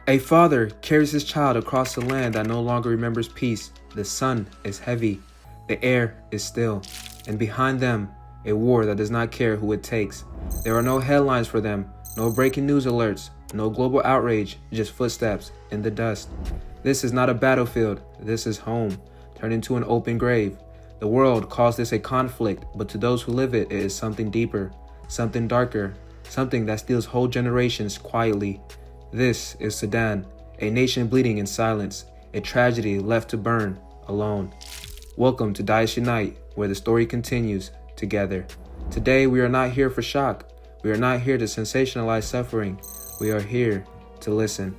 A father carries his child across a land that no longer remembers peace. The sun is heavy, the air is still, and behind them, a war that does not care who it takes. There are no headlines for them, no breaking news alerts, no global outrage, just footsteps in the dust. This is not a battlefield, this is home, turned into an open grave. The world calls this a conflict, but to those who live it, it is something deeper, something darker, something that steals whole generations quietly. This is Sudan, a nation bleeding in silence, a tragedy left to burn alone. Welcome to Unite, where the story continues together. Today, we are not here for shock. We are not here to sensationalize suffering. We are here to listen.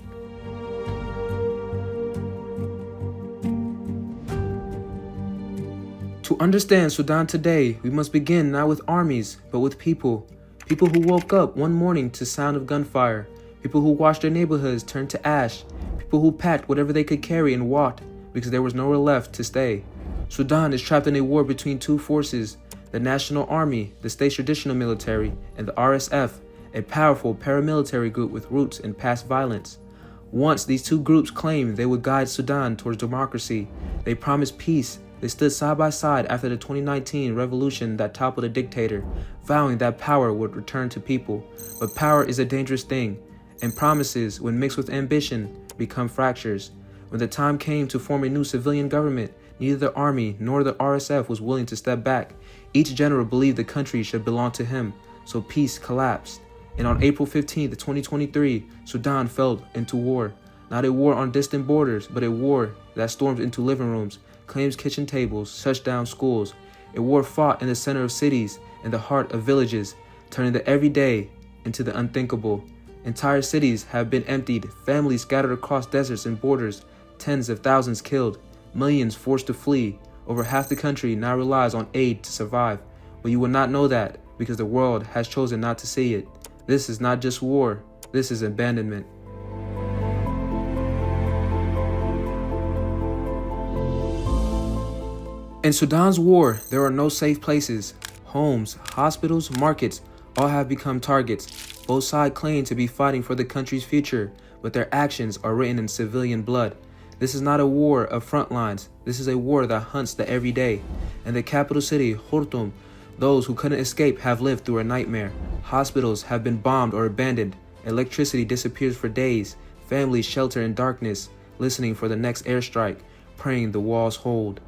To understand Sudan today, we must begin not with armies, but with people. People who woke up one morning to sound of gunfire. People who watched their neighborhoods turn to ash. People who packed whatever they could carry and walked because there was nowhere left to stay. Sudan is trapped in a war between two forces, the National Army, the state's traditional military, and the RSF, a powerful paramilitary group with roots in past violence. Once these two groups claimed they would guide Sudan towards democracy, they promised peace. They stood side by side after the 2019 revolution that toppled a dictator, vowing that power would return to people. But power is a dangerous thing, and promises, when mixed with ambition, become fractures. When the time came to form a new civilian government, neither the army nor the RSF was willing to step back. Each general believed the country should belong to him, so peace collapsed. And on April 15, 2023, Sudan fell into war. Not a war on distant borders, but a war that stormed into living rooms, claims kitchen tables, shut down schools. A war fought in the center of cities, in the heart of villages, turning the everyday into the unthinkable. Entire cities have been emptied, families scattered across deserts and borders, tens of thousands killed, millions forced to flee. Over half the country now relies on aid to survive. But you will not know that because the world has chosen not to see it. This is not just war, this is abandonment. In Sudan's war, there are no safe places. Homes, hospitals, markets, all have become targets. Both sides claim to be fighting for the country's future, but their actions are written in civilian blood. This is not a war of front lines. This is a war that hunts the everyday. In the capital city, Khartoum, those who couldn't escape have lived through a nightmare. Hospitals have been bombed or abandoned. Electricity disappears for days. Families shelter in darkness, listening for the next airstrike, praying the walls hold.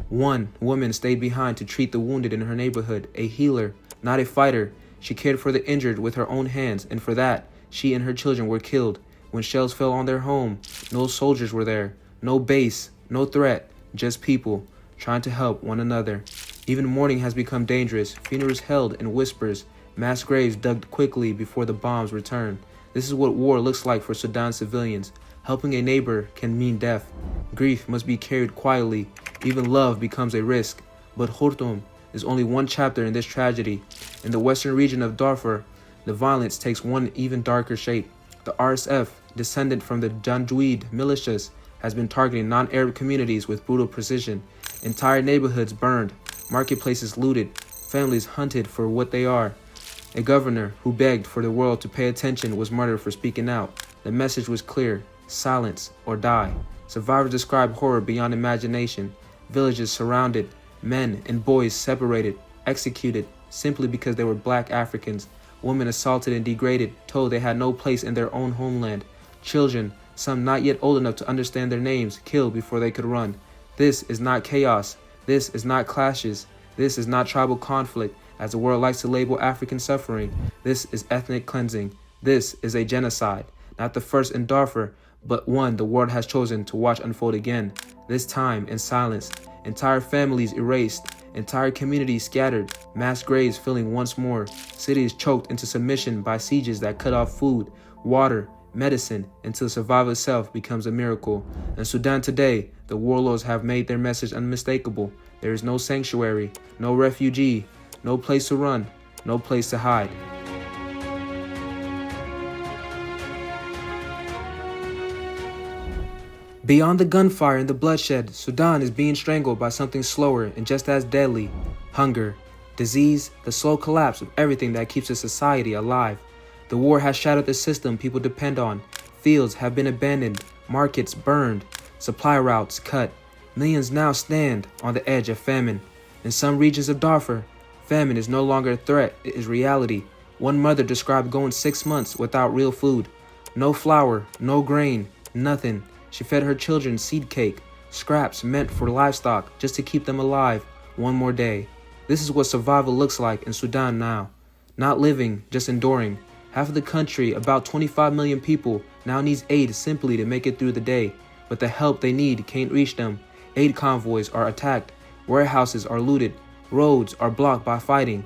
One woman stayed behind to treat the wounded in her neighborhood, a healer, not a fighter. She cared for the injured with her own hands, and for that, she and her children were killed. When shells fell on their home, no soldiers were there, no base, no threat, just people trying to help one another. Even mourning has become dangerous, funerals held in whispers, mass graves dug quickly before the bombs return. This is what war looks like for Sudan civilians. Helping a neighbor can mean death. Grief must be carried quietly. Even love becomes a risk. But Khartoum is only one chapter in this tragedy. In the western region of Darfur, the violence takes one even darker shape. The RSF, descendant from the Janjaweed militias, has been targeting non-Arab communities with brutal precision. Entire neighborhoods burned, marketplaces looted, families hunted for what they are. A governor who begged for the world to pay attention was murdered for speaking out. The message was clear: silence or die. Survivors describe horror beyond imagination. Villages surrounded, men and boys separated, executed simply because they were black Africans. Women assaulted and degraded, told they had no place in their own homeland. Children, some not yet old enough to understand their names, killed before they could run. This is not chaos. This is not clashes. This is not tribal conflict, as the world likes to label African suffering. This is ethnic cleansing. This is a genocide, not the first in Darfur, but one the world has chosen to watch unfold again. This time in silence, entire families erased, entire communities scattered, mass graves filling once more, cities choked into submission by sieges that cut off food, water, medicine, until survival itself becomes a miracle. In Sudan today, the warlords have made their message unmistakable. There is no sanctuary, no refugee, no place to run, no place to hide. Beyond the gunfire and the bloodshed, Sudan is being strangled by something slower and just as deadly: hunger. disease, the slow collapse of everything that keeps a society alive. The war has shattered the system people depend on. Fields have been abandoned, markets burned, supply routes cut. Millions now stand on the edge of famine. In some regions of Darfur, famine is no longer a threat, it is reality. One mother described going 6 months without real food. No flour, no grain, nothing. She fed her children seed cake, scraps meant for livestock just to keep them alive one more day. This is what survival looks like in Sudan now. Not living, just enduring. Half of the country, about 25 million people, now needs aid simply to make it through the day. But the help they need can't reach them. Aid convoys are attacked. Warehouses are looted. Roads are blocked by fighting.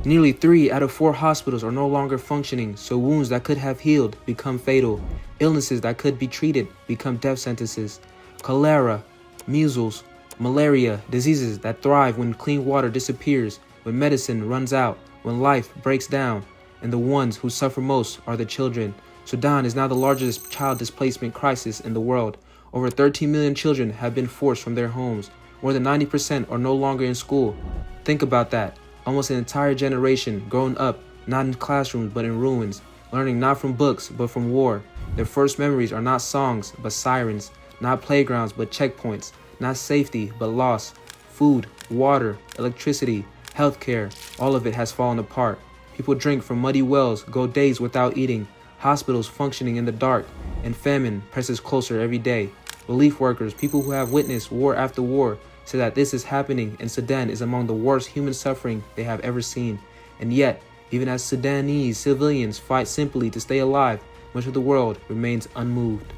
Nearly 3 out of 4 hospitals are no longer functioning, so wounds that could have healed become fatal. Illnesses that could be treated become death sentences. Cholera, measles, malaria, diseases that thrive when clean water disappears, when medicine runs out, when life breaks down. And the ones who suffer most are the children. Sudan is now the largest child displacement crisis in the world. Over 13 million children have been forced from their homes. More than 90% are no longer in school. Think about that. Almost an entire generation growing up, not in classrooms but in ruins, learning not from books but from war. Their first memories are not songs but sirens, not playgrounds but checkpoints, not safety but loss. Food, water, electricity, healthcare, all of it has fallen apart. People drink from muddy wells, go days without eating, hospitals functioning in the dark, and famine presses closer every day. Relief workers, people who have witnessed war after war, say that this is happening in Sudan is among the worst human suffering they have ever seen. And yet, even as Sudanese civilians fight simply to stay alive, much of the world remains unmoved.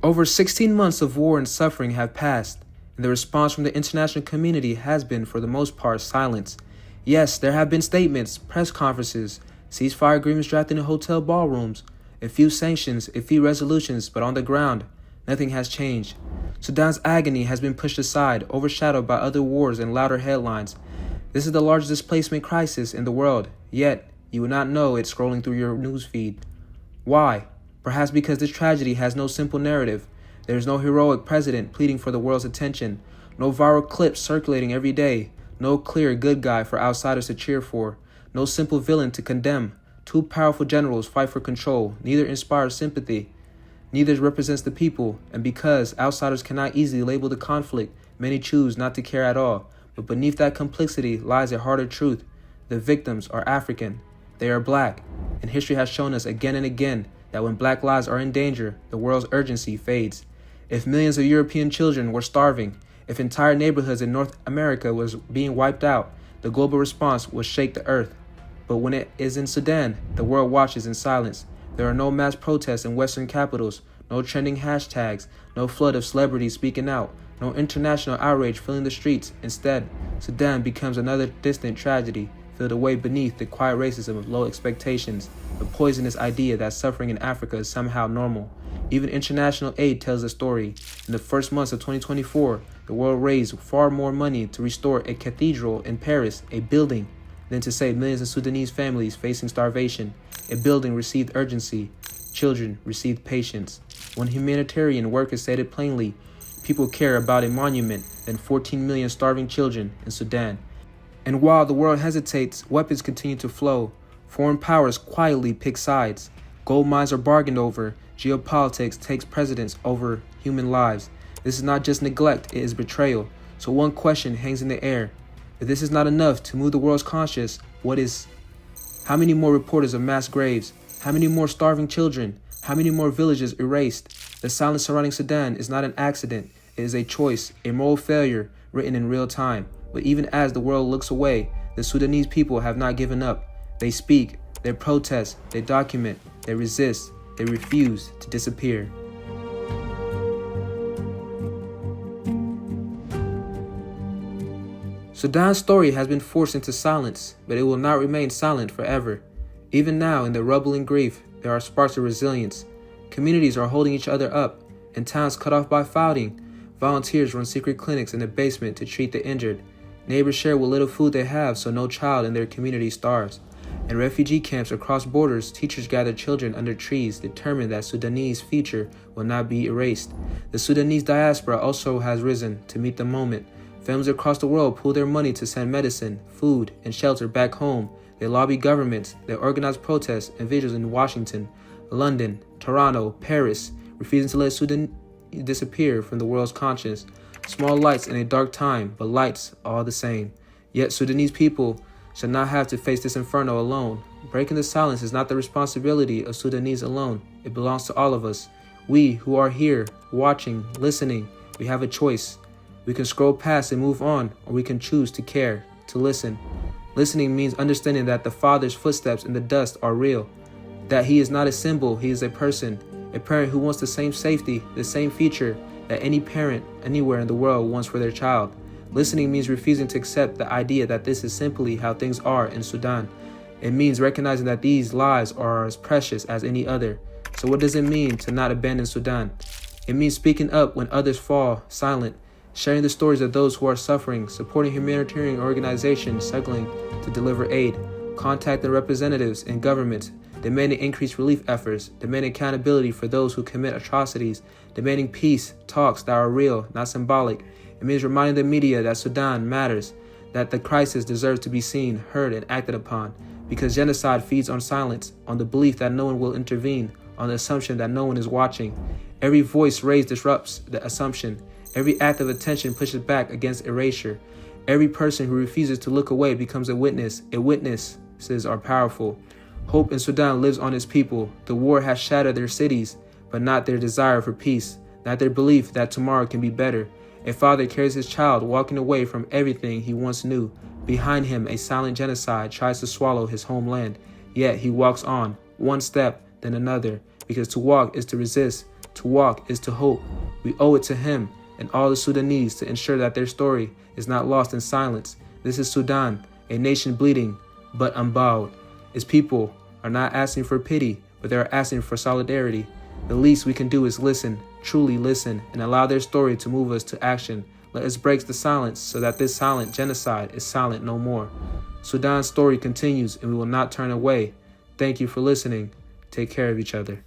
Over 16 months of war and suffering have passed, and the response from the international community has been, for the most part, silence. Yes, there have been statements, press conferences, ceasefire agreements drafted in hotel ballrooms, a few sanctions, a few resolutions, but on the ground, nothing has changed. Sudan's agony has been pushed aside, overshadowed by other wars and louder headlines. This is the largest displacement crisis in the world, yet you will not know it scrolling through your newsfeed. Why? Perhaps because this tragedy has no simple narrative. There is no heroic president pleading for the world's attention, no viral clips circulating every day, no clear good guy for outsiders to cheer for, no simple villain to condemn. 2 powerful generals fight for control. Neither inspires sympathy. Neither represents the people. And because outsiders cannot easily label the conflict, many choose not to care at all. But beneath that complexity lies a harder truth. The victims are African. They are black. And history has shown us again and again that when black lives are in danger, the world's urgency fades. If millions of European children were starving, if entire neighborhoods in North America was being wiped out, the global response would shake the earth. But when it is in Sudan, the world watches in silence. There are no mass protests in Western capitals, no trending hashtags, no flood of celebrities speaking out, no international outrage filling the streets. Instead, Sudan becomes another distant tragedy, filled away beneath the quiet racism of low expectations, the poisonous idea that suffering in Africa is somehow normal. Even international aid tells a story. In the first months of 2024, the world raised far more money to restore a cathedral in Paris, a building, than to save millions of Sudanese families facing starvation. A building received urgency. Children received patience. When humanitarian workers stated plainly, people care about a monument than 14 million starving children in Sudan. And while the world hesitates, weapons continue to flow. Foreign powers quietly pick sides. Gold mines are bargained over. Geopolitics takes precedence over human lives. This is not just neglect, it is betrayal. So one question hangs in the air. If this is not enough to move the world's conscience, what is? How many more reporters of mass graves? How many more starving children? How many more villages erased? The silence surrounding Sudan is not an accident. It is a choice, a moral failure written in real time. But even as the world looks away, the Sudanese people have not given up. They speak, they protest, they document, they resist, they refuse to disappear. Sudan's story has been forced into silence, but it will not remain silent forever. Even now, in the rubble and grief, there are sparks of resilience. Communities are holding each other up. In towns cut off by fighting, volunteers run secret clinics in the basement to treat the injured. Neighbors share what little food they have so no child in their community starves. In refugee camps across borders, teachers gather children under trees, determined that Sudanese future will not be erased. The Sudanese diaspora also has risen to meet the moment. Families across the world pool their money to send medicine, food, and shelter back home. They lobby governments, they organize protests and vigils in Washington, London, Toronto, Paris, refusing to let Sudan disappear from the world's conscience. Small lights in a dark time, but lights all the same. Yet Sudanese people should not have to face this inferno alone. Breaking the silence is not the responsibility of Sudanese alone. It belongs to all of us. We who are here, watching, listening, we have a choice. We can scroll past and move on, or we can choose to care, to listen. Listening means understanding that the Father's footsteps in the dust are real, that he is not a symbol, he is a person who wants the same safety, the same future that any parent anywhere in the world wants for their child. Listening means refusing to accept the idea that this is simply how things are in Sudan. It means recognizing that these lives are as precious as any other. So what does it mean to not abandon Sudan? It means speaking up when others fall silent, sharing the stories of those who are suffering, supporting humanitarian organizations struggling to deliver aid, contacting representatives in government, demanding increased relief efforts, demanding accountability for those who commit atrocities, demanding peace talks that are real, not symbolic. It means reminding the media that Sudan matters, that the crisis deserves to be seen, heard, and acted upon, because genocide feeds on silence, on the belief that no one will intervene, on the assumption that no one is watching. Every voice raised disrupts the assumption. Every act of attention pushes back against erasure. Every person who refuses to look away becomes a witness. Witnesses are powerful. Hope in Sudan lives on its people. The war has shattered their cities, but not their desire for peace, not their belief that tomorrow can be better. A father carries his child walking away from everything he once knew. Behind him, a silent genocide tries to swallow his homeland. Yet he walks on, one step, then another, because to walk is to resist. To walk is to hope. We owe it to him and all the Sudanese to ensure that their story is not lost in silence. This is Sudan, a nation bleeding, but unbowed. Its people are not asking for pity, but they are asking for solidarity. The least we can do is listen, truly listen, and allow their story to move us to action. Let us break the silence so that this silent genocide is silent no more. Sudan's story continues and we will not turn away. Thank you for listening. Take care of each other.